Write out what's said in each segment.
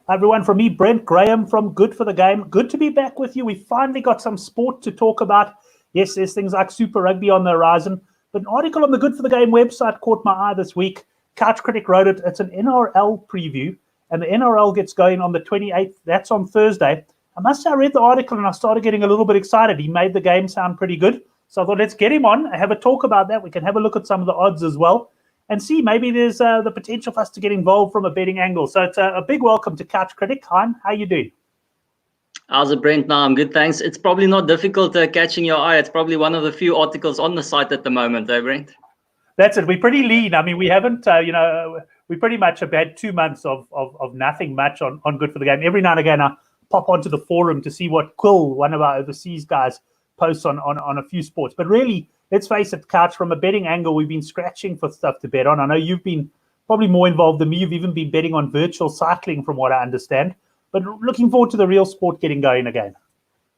Hi everyone, from me, Brent Graham from Good for the Game. Good to be back with you. We finally got some sport to talk about. Yes, there's things like Super Rugby on the horizon, but an article on the Good for the Game website caught my eye this week. Couch Critic wrote it. It's an NRL preview, and the NRL gets going on the 28th. That's on Thursday. I must say I read the article and I started getting a little bit excited. He made the game sound pretty good. So I thought, let's get him on and have a talk about that. We can have a look at some of the odds as well and see maybe there's the potential for us to get involved from a betting angle. So it's a big welcome to Couch Critic. Hein, how you doing? How's it, Brent? No, I'm good, thanks. It's probably not difficult catching your eye. It's probably one of the few articles on the site at the moment, eh, Brent? That's it. We're pretty lean. I mean, we haven't, we pretty much have had 2 months of nothing much on Good for the Game. Every now and again, I pop onto the forum to see what Quill, one of our overseas guys, posts on a few sports. But really, let's face it, Couch, from a betting angle, we've been scratching for stuff to bet on. I know you've been probably more involved than me. You've even been betting on virtual cycling, from what I understand. But looking forward to the real sport getting going again.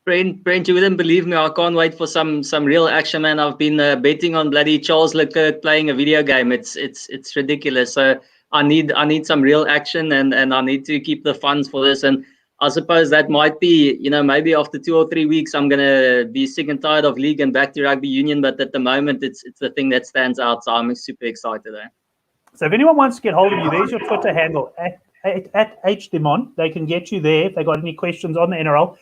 Brent, you wouldn't believe me. I can't wait for some real action, man. I've been betting on bloody Charles Leclerc playing a video game. It's ridiculous. So I need some real action, and I need to keep the funds for this. And I suppose that might be, maybe after 2 or 3 weeks, I'm gonna be sick and tired of league and back to rugby union. But at the moment, it's the thing that stands out. So I'm super excited. So if anyone wants to get hold of you, there's your Twitter handle at HDemon. They can get you there if they got any questions on the NRL.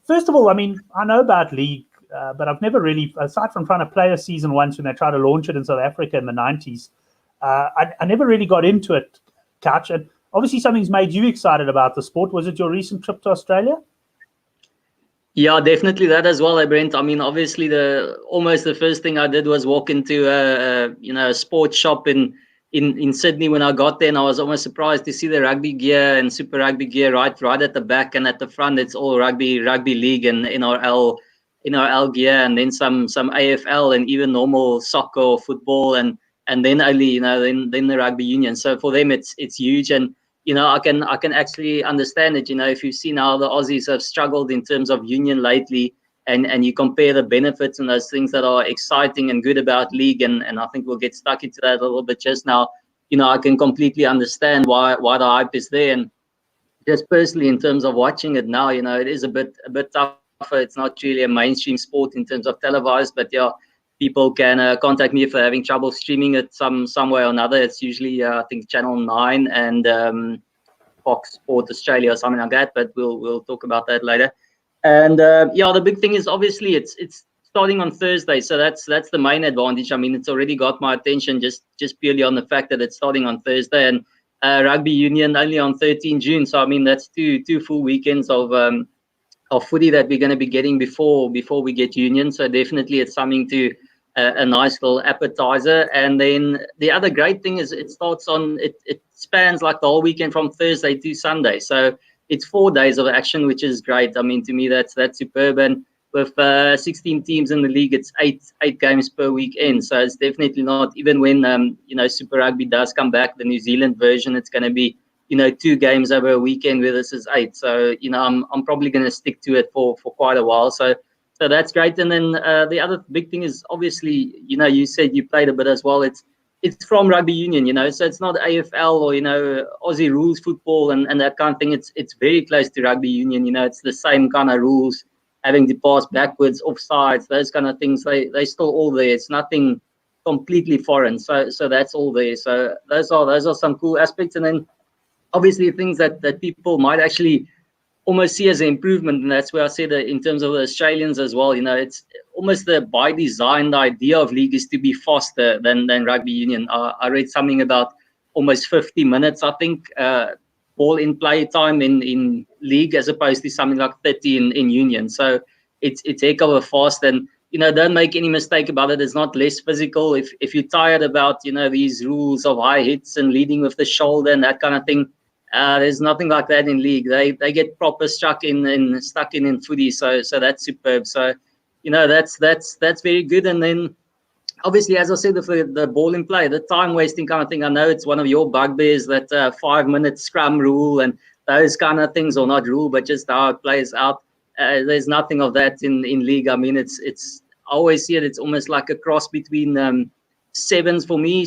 First of all, I mean, I know about league, but I've never really, aside from trying to play a season once when they tried to launch it in South Africa in the 90s, I never really got into it, Couch. And obviously something's made you excited about the sport. Was it your recent trip to Australia? Yeah, definitely that as well, Brent. I mean, obviously almost the first thing I did was walk into a sports shop in Sydney when I got there, and I was almost surprised to see the rugby gear and Super Rugby gear right at the back, and at the front it's all rugby league and NRL gear, and then some AFL and even normal soccer or football, and then only then the rugby union. So for them it's huge, and I can actually understand it. If you've seen how the Aussies have struggled in terms of union lately, and you compare the benefits and those things that are exciting and good about league, and I think we'll get stuck into that a little bit just now. I can completely understand why the hype is there, and just personally in terms of watching it now, it is a bit tougher. It's not really a mainstream sport in terms of televised, but yeah, people can contact me if they're having trouble streaming it some way or another. It's usually I think Channel 9 and Fox Sport Australia or something like that, but we'll talk about that later. And yeah, the big thing is obviously it's starting on Thursday, so that's the main advantage. I mean, it's already got my attention just purely on the fact that it's starting on Thursday, and rugby union only on 13 June. So I mean, that's two full weekends of footy that we're going to be getting before we get union. So definitely it's something to a nice little appetizer. And then the other great thing is it spans like the whole weekend from Thursday to Sunday. So it's 4 days of action, which is great. I mean, to me, that's superb. And with 16 teams in the league, it's eight games per weekend. So it's definitely not, even when Super Rugby does come back, the New Zealand version, it's going to be 2 games over a weekend, where this is 8. So I'm probably going to stick to it for quite a while. So that's great. And then the other big thing is obviously, you said you played a bit as well. It's from rugby union, so it's not AFL or Aussie rules football and that kind of thing. It's very close to rugby union. It's the same kind of rules, having to pass backwards, offsides, those kind of things. They still all there. It's nothing completely foreign. So that's all there. So those are some cool aspects. And then obviously things that people might actually almost see as an improvement, and that's where I said that in terms of the Australians as well, it's almost by design, the idea of league is to be faster than rugby union. I read something about almost 50 minutes, I think, ball in play time in league, as opposed to something like 30 in union. So it's heck of a fast, and don't make any mistake about it, it's not less physical. If you're tired about these rules of high hits and leading with the shoulder and that kind of thing, there's nothing like that in league. They get proper stuck in footy. So that's superb. So that's very good. And then obviously, as I said, the ball in play, the time wasting kind of thing. I know it's one of your bugbears, that 5-minute scrum rule and those kind of things, or not rule, but just how it plays out. There's nothing of that in league. I mean, it's I always see it. It's almost like a cross between sevens for me,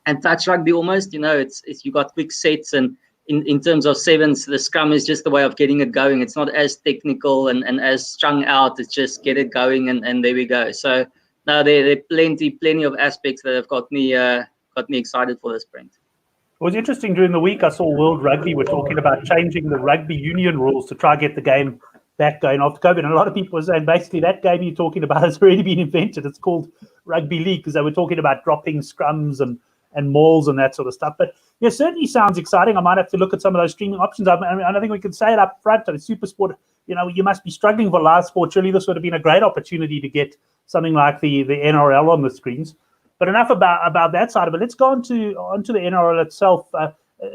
and touch rugby almost. It's you got quick sets, and in terms of sevens, the scrum is just the way of getting it going. It's not as technical and as strung out. It's just get it going and there we go. So now there are plenty of aspects that have got me excited for this sprint. It was interesting during the week. I saw World Rugby were talking about changing the rugby union rules to try to get the game back going after COVID. And a lot of people were saying basically that game you're talking about has already been invented. It's called rugby league because they were talking about dropping scrums and mauls and that sort of stuff. But yeah, certainly sounds exciting. I might have to look at some of those streaming options. I think we can say it up front. Super Sport, you must be struggling for live sport. Surely this would have been a great opportunity to get something like the NRL on the screens. But enough about that side of it. Let's go onto the NRL itself.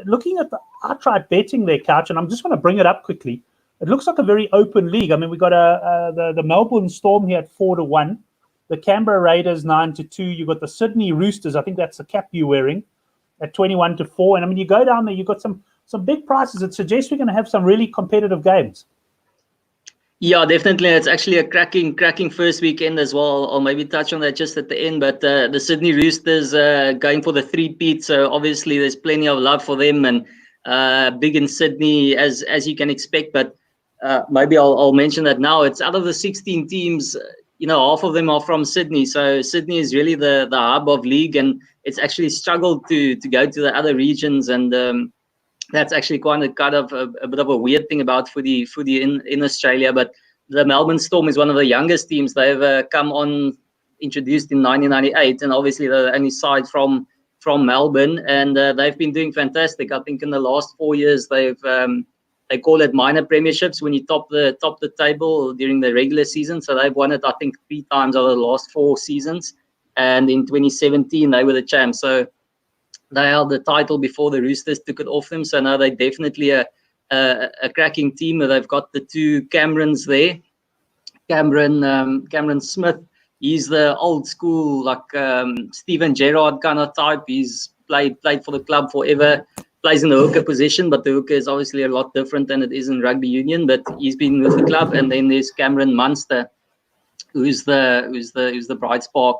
Looking at the outright betting there, Couch, and I'm just going to bring it up quickly. It looks like a very open league. I mean, we got the Melbourne Storm here at 4-1, the Canberra Raiders 9-2. You got the Sydney Roosters. I think that's the cap you're wearing at 21-4. And I mean, you go down there, you got some big prices. It suggests we're going to have some really competitive games. Yeah, definitely. It's actually a cracking first weekend as well. I'll maybe touch on that just at the end. But the Sydney Roosters going for the three-peat, so obviously there's plenty of love for them and big in Sydney as you can expect. But maybe I'll mention that now. It's out of the 16 teams, half of them are from Sydney. So Sydney is really the hub of league, and it's actually struggled to go to the other regions and. That's actually kind of a bit of a weird thing about footy in Australia. But the Melbourne Storm is one of the youngest teams. They've introduced in 1998, and obviously they're the only side from Melbourne, and they've been doing fantastic. I think in the last 4 years they call it minor premierships when you top the table during the regular season. So they've won it, I think, 3 times over the last 4 seasons, and in 2017 they were the champs. So they held the title before the Roosters took it off them. So now they're definitely a cracking team. They've got the 2 Camerons there. Cameron Smith, he's the old school, like Steven Gerrard kind of type. He's played for the club forever, plays in the hooker position, but the hooker is obviously a lot different than it is in rugby union, but he's been with the club. And then there's Cameron Munster, who's the bright spark,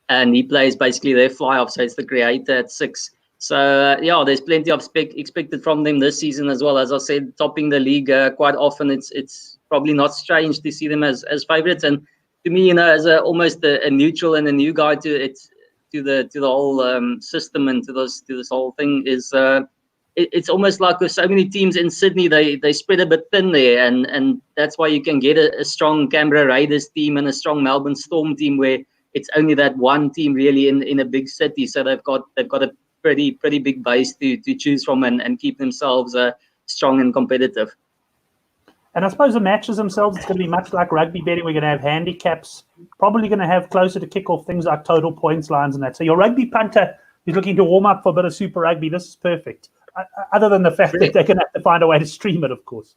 and he plays basically their fly-off, so it's the creator at 6. So, there's plenty of expected from them this season as well. As I said, topping the league quite often. It's probably not strange to see them as favourites. And to me, as almost a neutral and a new guy to the whole system and to this whole thing is it's almost like with so many teams in Sydney, they spread a bit thin there, and that's why you can get a strong Canberra Raiders team and a strong Melbourne Storm team where it's only that one team really in a big city. So they've got a pretty big base to choose from and keep themselves strong and competitive. And I suppose the matches themselves, it's going to be much like rugby betting. We're going to have handicaps, probably going to have closer to kick-off things like total points lines and that. So your rugby punter is looking to warm up for a bit of Super Rugby. This is perfect. Other than the fact that they're going to have to find a way to stream it, of course.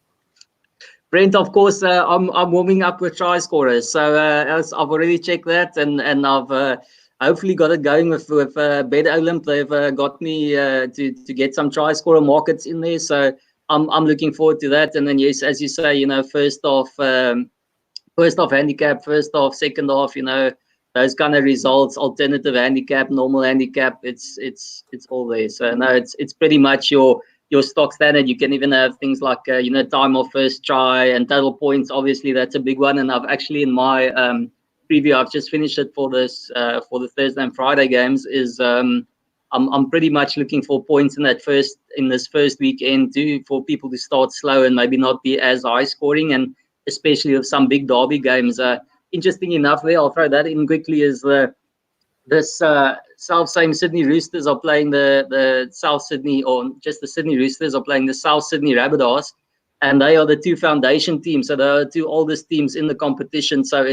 Brent, of course, I'm warming up with try scorers. So I've already checked that, and I've hopefully got it going with Bet Olymp. They've got me to get some try scorer markets in there. So I'm looking forward to that. And then, yes, as you say, first off handicap, first off, second off, those kind of results, alternative handicap, normal handicap, it's all there. So no, it's pretty much your stock standard. You can even have things like time of first try and total points. Obviously, that's a big one. And I've actually in my preview, I've just finished it for this for the Thursday and Friday games. I'm pretty much looking for points in this first weekend too, for people to start slow and maybe not be as high scoring, and especially with some big derby games. Interesting enough, there I'll throw that in quickly, is this self-same Sydney Roosters are playing the South Sydney, or just the Sydney Roosters are playing the South Sydney Rabbitohs, and they are the 2 foundation teams, so they are the 2 oldest teams in the competition. So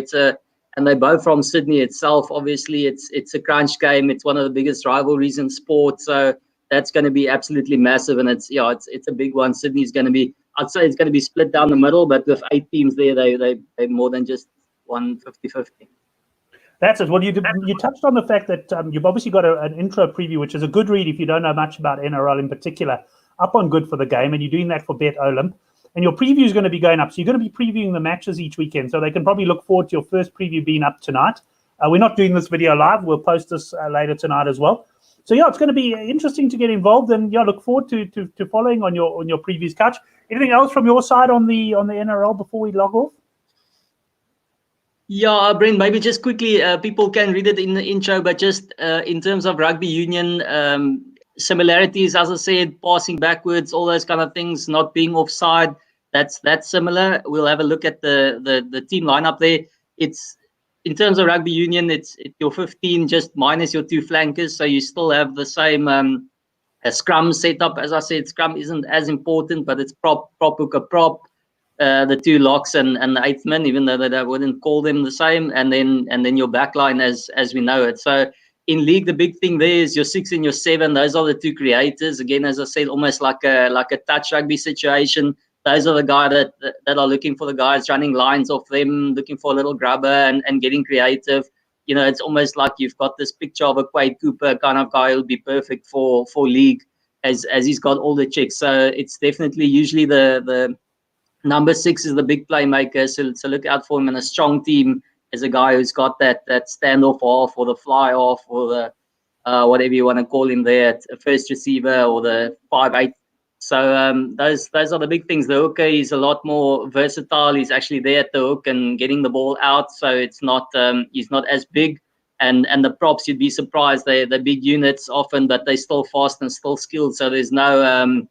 and they're both from Sydney itself. Obviously, it's a crunch game. It's one of the biggest rivalries in sport, so that's going to be absolutely massive, and it's a big one. Sydney's going to be, I'd say it's going to be split down the middle, but with 8 teams there, they more than just 50-50. That's it. Well, you touched on the fact that you've obviously got an intro preview, which is a good read if you don't know much about NRL in particular, up on Good for the Game, and you're doing that for Bet Olymp. And your preview is going to be going up. So you're going to be previewing the matches each weekend. So they can probably look forward to your first preview being up tonight. We're not doing this video live. We'll post this later tonight as well. So yeah, it's going to be interesting to get involved, and yeah, look forward to following on your previous Couch. Anything else from your side on the NRL before we log off? Yeah, Brent, maybe just quickly, people can read it in the intro, but just in terms of rugby union, similarities, as I said, passing backwards, all those kind of things, not being offside, that's similar. We'll have a look at the team lineup there. It's in terms of rugby union, it's your 15 just minus your 2 flankers, so you still have the same scrum setup. As I said, scrum isn't as important, but it's prop hooker prop. The 2 locks and the 8th man, even though I wouldn't call them the same, and then your backline as we know it. So in league, the big thing there is your 6 and your 7. Those are the 2 creators. Again, as I said, almost like a touch rugby situation. Those are the guys that are looking for the guys running lines off them, looking for a little grubber and getting creative. You know, it's almost like you've got this picture of a Quade Cooper kind of guy who'll be perfect for league as he's got all the checks. So it's definitely usually the number 6 is the big playmaker, so look out for him. And a strong team is a guy who's got that standoff off or the fly off or the whatever you want to call him there, a first receiver or the 5'8". So those are the big things. The hooker is a lot more versatile. He's actually there at the hook and getting the ball out, so it's not he's not as big. And the props, you'd be surprised, they're big units often, but they're still fast and still skilled. So there's no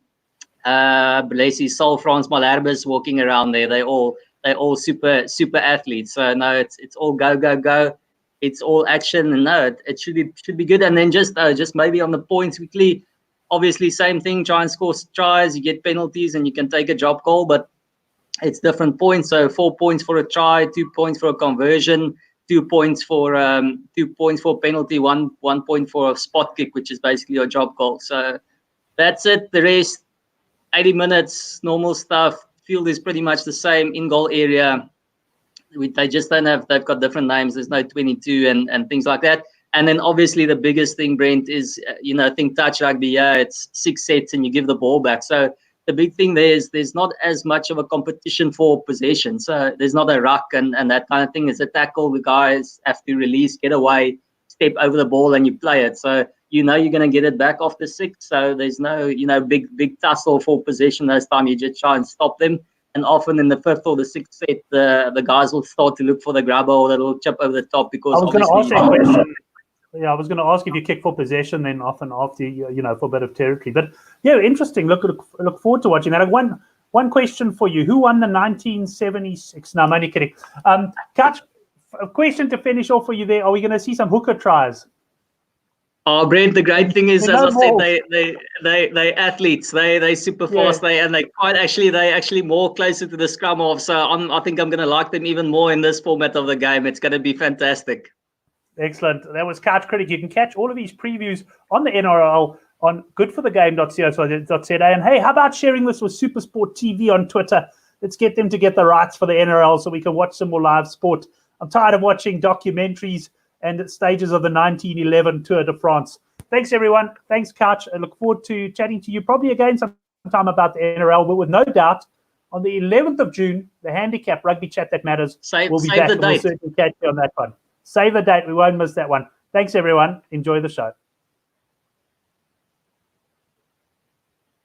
bless his soul, Frans Malherbes walking around there. They're all super athletes. So no, it's all go. It's all action, and no, it should be good. And then just maybe on the points quickly, obviously same thing. Try and score tries. You get penalties, and you can take a drop goal, but it's different points. So 4 points for a try, 2 points for a conversion, 2 points for penalty, one point for a spot kick, which is basically your drop goal. So that's it. The rest, 80 minutes, normal stuff. Field is pretty much the same. In goal area, they just don't have, they've got different names. There's no 22 and things like that. And then obviously the biggest thing, Brent, is, I think touch rugby, it's 6 sets and you give the ball back. So the big thing there is there's not as much of a competition for possession. So there's not a ruck and that kind of thing. It's a tackle. The guys have to release, get away, step over the ball, and you play it. So you're going to get it back after 6. So there's no, big tussle for possession this time. You just try and stop them. And often in the 5th or the 6th set, the guys will start to look for the grabber or the little chip over the top, because I was going to ask that question. Yeah, I was going to ask if you kick for possession, then often after, for a bit of territory. But yeah, interesting. Look forward to watching that. One question for you. Who won the 1976? No, I'm only kidding. Couch, a question to finish off for you there. Are we going to see some hooker tries? Oh, Brent, the great thing is, as I said, they athletes. They super fast. Yeah. They actually more closer to the scrum off. So I think I'm going to like them even more in this format of the game. It's going to be fantastic. Excellent. That was Couch Critic. You can catch all of these previews on the NRL on goodforthegame.co.za. And hey, how about sharing this with Supersport TV on Twitter? Let's get them to get the rights for the NRL so we can watch some more live sport. I'm tired of watching documentaries and stages of the 1911 Tour de France. Thanks, everyone. Thanks, Couch. I look forward to chatting to you probably again sometime about the NRL, but with no doubt, on the 11th of June, the handicap rugby chat that matters will be back. We'll certainly catch you on that one. Save the date. We won't miss that one. Thanks, everyone. Enjoy the show.